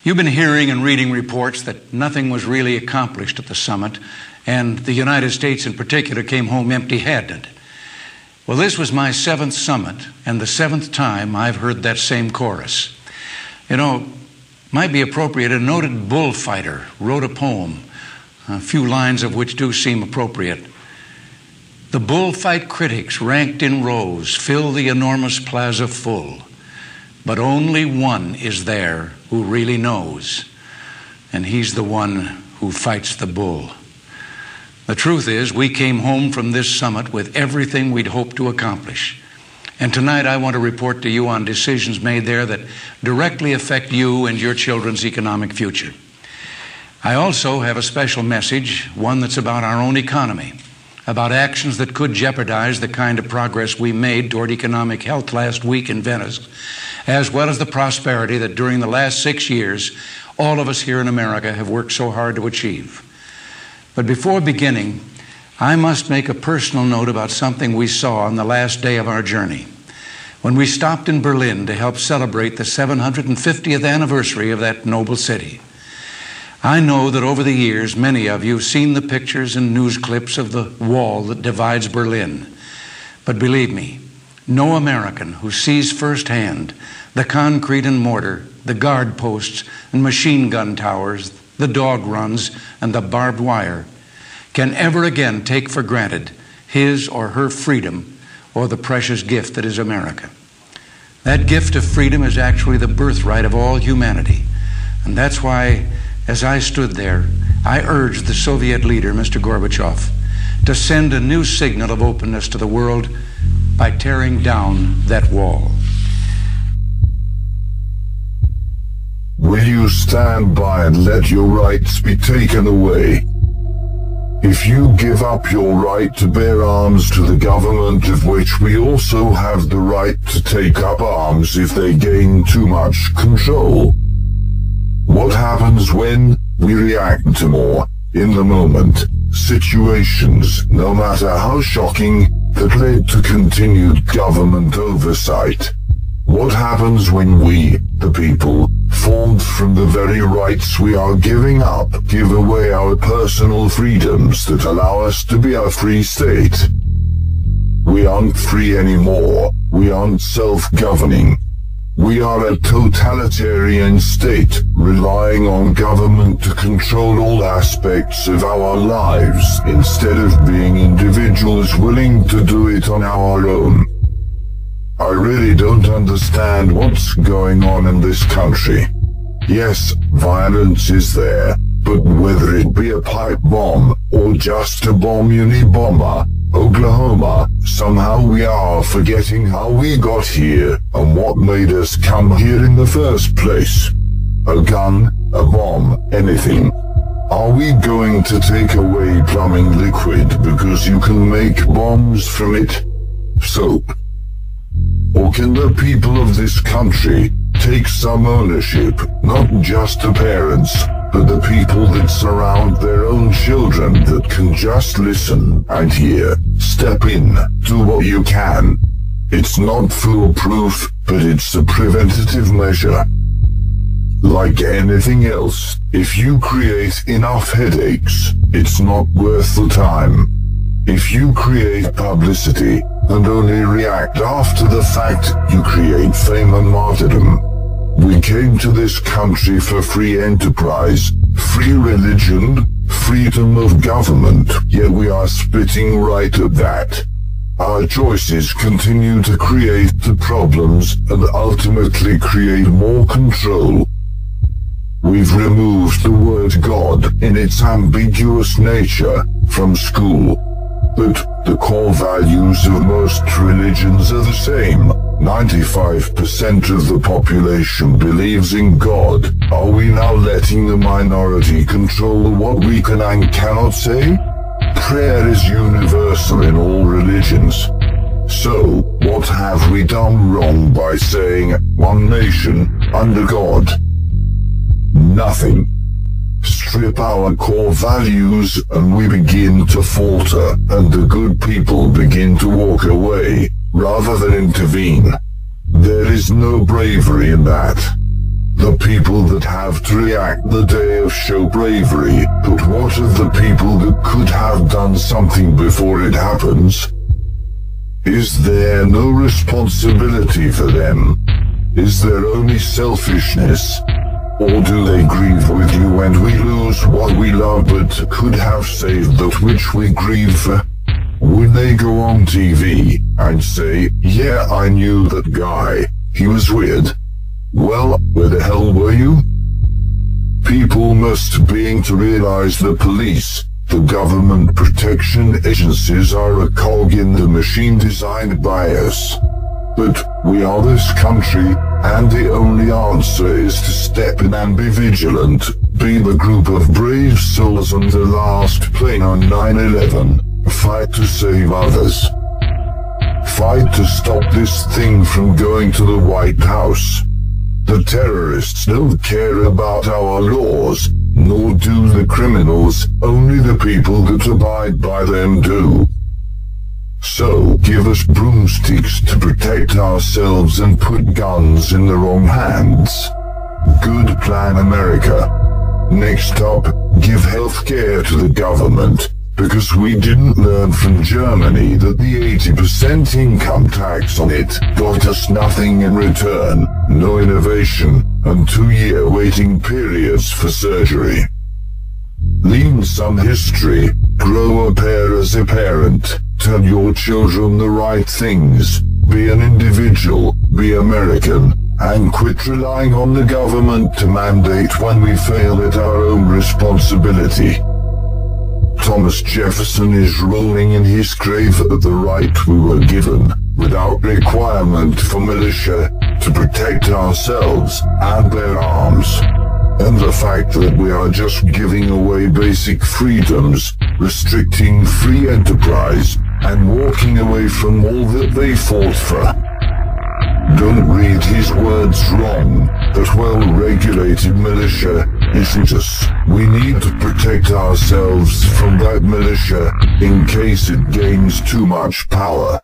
You've been hearing and reading reports that nothing was really accomplished at the summit, and the United States in particular came home empty-handed. Well, this was my 7th summit, and the 7th time I've heard that same chorus. You know, might be appropriate, a noted bullfighter wrote a poem, a few lines of which do seem appropriate. The bullfight critics ranked in rows fill the enormous plaza full, but only one is there who really knows, and he's the one who fights the bull. The truth is, we came home from this summit with everything we'd hoped to accomplish. And tonight I want to report to you on decisions made there that directly affect you and your children's economic future. I also have a special message, one that's about our own economy, about actions that could jeopardize the kind of progress we made toward economic health last week in Venice, as well as the prosperity that during the last 6 years, all of us here in America have worked so hard to achieve. But before beginning, I must make a personal note about something we saw on the last day of our journey, when we stopped in Berlin to help celebrate the 750th anniversary of that noble city. I know that over the years, many of you have seen the pictures and news clips of the wall that divides Berlin. But believe me, no American who sees firsthand the concrete and mortar, the guard posts and machine gun towers, the dog runs, and the barbed wire can ever again take for granted his or her freedom or the precious gift that is America. That gift of freedom is actually the birthright of all humanity. And that's why, as I stood there, I urged the Soviet leader, Mr. Gorbachev, to send a new signal of openness to the world by tearing down that wall. Will you stand by and let your rights be taken away? If you give up your right to bear arms to the government, of which we also have the right to take up arms if they gain too much control, what happens when we react to more, in the moment, situations, no matter how shocking, that led to continued government oversight? What happens when we, the people, formed from the very rights we are giving up, give away our personal freedoms that allow us to be a free state? We aren't free anymore. We aren't self-governing. We are a totalitarian state, relying on government to control all aspects of our lives, instead of being individuals willing to do it on our own. I really don't understand what's going on in this country. Yes, violence is there, but whether it be a pipe bomb or just a bomb Unabomber, Oklahoma, somehow we are forgetting how we got here and what made us come here in the first place. A gun, a bomb, anything. Are we going to take away plumbing liquid because you can make bombs from it? Soap. Or can the people of this country take some ownership, not just the parents, but the people that surround their own children that can just listen and hear? Step in, do what you can. It's not foolproof, but it's a preventative measure. Like anything else, if you create enough headaches, it's not worth the time. If you create publicity and only react after the fact, you create fame and martyrdom. We came to this country for free enterprise, free religion, freedom of government, yet we are spitting right at that. Our choices continue to create the problems and ultimately create more control. We've removed the word God in its ambiguous nature from school. But the core values of most religions are the same. 95% of the population believes in God. Are we now letting the minority control what we can and cannot say? Prayer is universal in all religions. So, what have we done wrong by saying one nation under God? Nothing. Strip our core values and we begin to falter, and the good people begin to walk away, rather than intervene. There is no bravery in that. The people that have to react the day of show bravery, but what of the people that could have done something before it happens? Is there no responsibility for them? Is there only selfishness? Or do they grieve with you when we lose what we love but could have saved that which we grieve for? Would they go on TV and say, yeah, I knew that guy, he was weird? Well, where the hell were you? People must begin to realize the police, the government protection agencies are a cog in the machine designed by us. But we are this country, and the only answer is to step in and be vigilant, be the group of brave souls on the last plane on 9/11, fight to save others. Fight to stop this thing from going to the White House. The terrorists don't care about our laws, nor do the criminals, only the people that abide by them do. So, give us broomsticks to protect ourselves and put guns in the wrong hands. Good plan, America. Next up, give healthcare to the government, because we didn't learn from Germany that the 80% income tax on it got us nothing in return, no innovation, and 2-year waiting periods for surgery. Learn some history, grow a pair as a parent, tell your children the right things, be an individual, be American, and quit relying on the government to mandate when we fail at our own responsibility. Thomas Jefferson is rolling in his grave at the right we were given, without requirement for militia, to protect ourselves and bear arms. And the fact that we are just giving away basic freedoms, restricting free enterprise, and walking away from all that they fought for. Don't read his words wrong. That well-regulated militia isn't us. We need to protect ourselves from that militia in case it gains too much power.